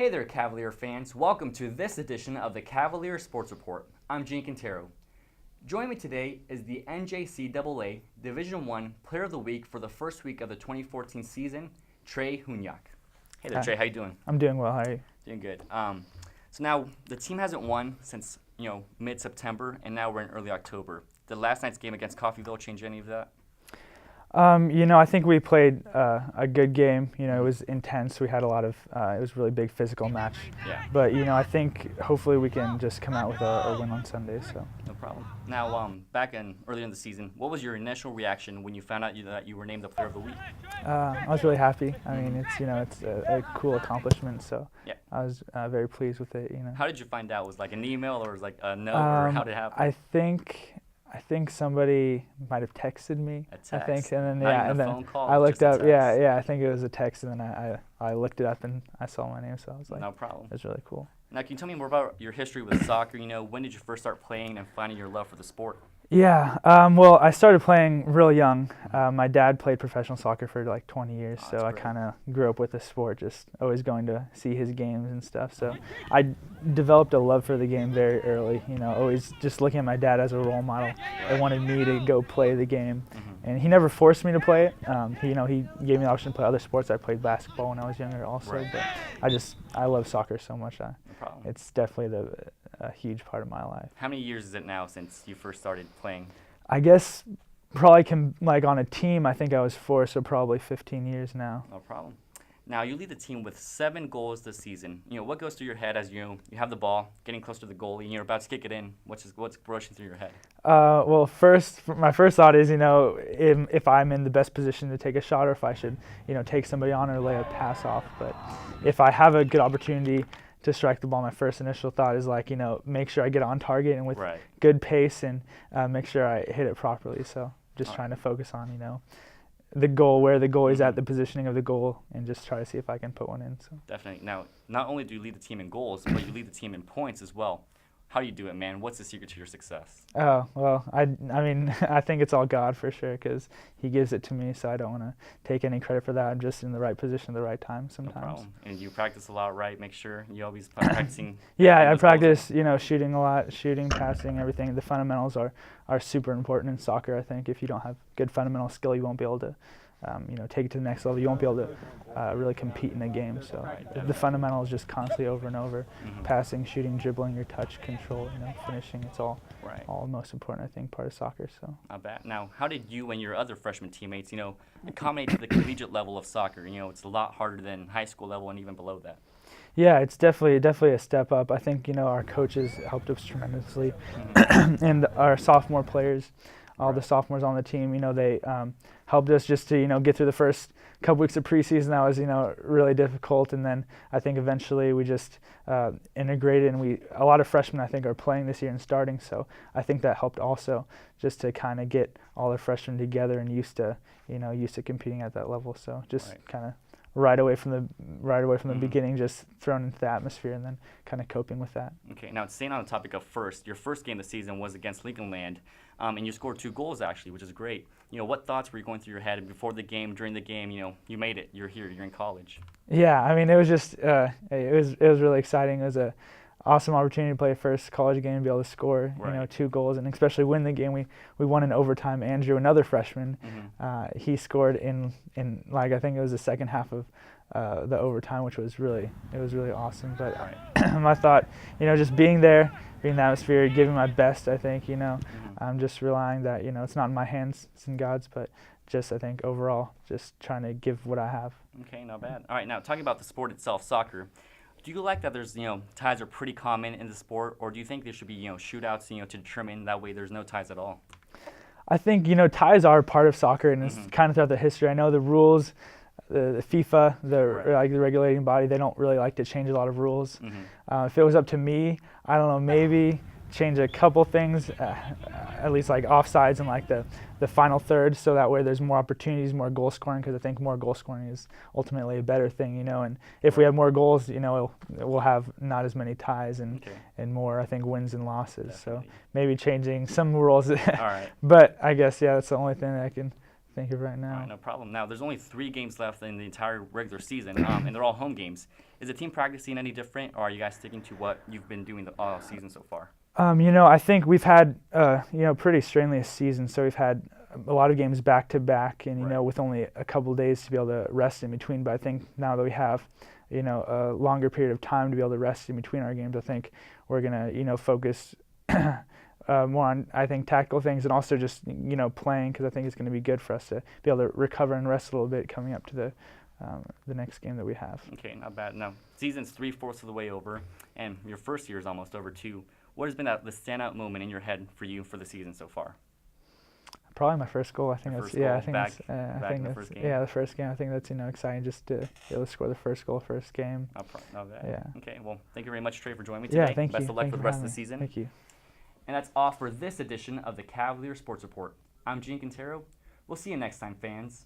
Hey there, Cavalier fans. Welcome to this edition of the Cavalier Sports Report. I'm Jean Cantero. Joining me today is the NJCAA Division I Player of the Week for the first week of the 2014 season, Trae Hunjak. Hey there, Trae. How you doing? I'm doing well. How are you? Doing good. So now the team hasn't won since mid-September, and now we're in early October. Did last night's game against Coffeyville change any of that? I think we played a good game. It was intense. We had a lot of, it was a really big physical match. Yeah. But, I think hopefully we can just come out with a win on Sunday. So. No problem. Now, back earlier in the season, what was your initial reaction when you found out that you were named the Player of the Week? I was really happy. I mean, it's a cool accomplishment. So yeah. I was very pleased with it. How did you find out? Was it like an email or was it like a note, or how did it happen? I think somebody might have texted me. A text. I think, and then Not even a then phone call, I looked just a up. text. Yeah. I think it was a text, and then I looked it up and I saw my name. So I was like, no problem. That's really cool. Now, can you tell me more about your history with soccer? When did you first start playing and finding your love for the sport? Yeah. Well, I started playing real young. My dad played professional soccer for like 20 years, so I kind of grew up with the sport, just always going to see his games and stuff. So I developed a love for the game very early. Always just looking at my dad as a role model. I wanted me to go play the game, and he never forced me to play it. He gave me the option to play other sports. I played basketball when I was younger, also. But I love soccer so much. No problem. It's definitely a huge part of my life. How many years is it now since you first started playing? I guess probably on a team, I think I was 4, so probably 15 years now. No problem. Now, you lead the team with 7 goals this season. What goes through your head as you have the ball, getting close to the goalie, and you're about to kick it in? What's rushing through your head? Well, my first thought is, if I'm in the best position to take a shot, or if I should, take somebody on or lay a pass off. But if I have a good opportunity to strike the ball, my first initial thought is make sure I get on target and with good pace, and make sure I hit it properly. So just trying to focus on, the goal, where the goal is at, the positioning of the goal, and just try to see if I can put one in. So. Definitely. Now, not only do you lead the team in goals, but you lead the team in points as well. How do you do it, man? What's the secret to your success? Oh, well, I mean, I think it's all God for sure, because he gives it to me, so I don't want to take any credit for that. I'm just in the right position at the right time sometimes. No problem. And you practice a lot, right? Make sure you always practicing. Yeah, I practice, shooting a lot, shooting, passing, everything. The fundamentals are super important in soccer, I think. If you don't have good fundamental skill, you won't be able to take it to the next level. You won't be able to really compete in the game. So the fundamentals just constantly over and over. Passing, shooting, dribbling, your touch, control, finishing. It's all most important, I think, part of soccer. So. Not bad. Now, how did you and your other freshman teammates, accommodate to the collegiate level of soccer? It's a lot harder than high school level and even below that. Yeah, it's definitely a step up. I think, our coaches helped us tremendously. And our sophomore players, all the sophomores on the team, they helped us just to, get through the first couple weeks of preseason. That was, really difficult. And then I think eventually we just integrated, and a lot of freshmen, I think, are playing this year and starting. So I think that helped also, just to kind of get all the freshmen together and used to competing at that level. So just kind of right away from the beginning, just thrown into the atmosphere and then kind of coping with that. Okay, now staying on the topic of your first game of the season was against Lincoln Land, and you scored 2 goals actually, which is great. What thoughts were you going through your head before the game, during the game? You made it. You're here. You're in college. Yeah, I mean, it was just it was really exciting. It was a awesome opportunity to play a first college game and be able to score 2 goals, and especially win the game. We won in overtime. Andrew, another freshman, he scored in I think it was the second half of the overtime, which was really awesome. But I thought, just being there, being in the atmosphere, giving my best, I think, I'm just relying that, it's not in my hands, it's in God's, but just, I think, overall, just trying to give what I have. Okay, not bad. All right, now talking about the sport itself, soccer, do you like that there's, ties are pretty common in the sport, or do you think there should be, shootouts, to determine that way there's no ties at all? I think, ties are part of soccer, and it's kind of throughout the history. I know the rules, the FIFA, the regulating body, they don't really like to change a lot of rules. If it was up to me, I don't know, maybe change a couple things, at least like offsides and like the final third, so that way there's more opportunities, more goal scoring, because I think more goal scoring is ultimately a better thing, and if we have more goals, we'll have not as many ties and more, I think, wins and losses. Definitely. So maybe changing some rules. All right. But I guess, that's the only thing that I can think of right All now. right, no problem. Now, there's only 3 games left in the entire regular season, and they're all home games. Is the team practicing any different, or are you guys sticking to what you've been doing all season so far? I think we've had, pretty strenuous season, so we've had a lot of games back to back, and Right. with only a couple of days to be able to rest in between. But I think now that we have, a longer period of time to be able to rest in between our games, I think we're gonna, focus more on, I think, tactical things, and also just, playing, because I think it's going to be good for us to be able to recover and rest a little bit coming up to the next game that we have. Okay, not bad. Now, season's 3/4 of the way over, and your first year is almost over too. What has been the standout moment in your head for you for the season so far? Probably my first goal. I think Your that's first goal, yeah. I think back- that's back I think in the that's first game? yeah the first game. I think that's exciting just to be able to score the first goal first game. Not bad. Yeah. Okay, well, thank you very much, Trae, for joining me today. Yeah, thank you. Best of luck Thank for you the rest of having the me. season. Thank you. And that's all for this edition of the Cavalier Sports Report. I'm Jean Cantero. We'll see you next time, fans.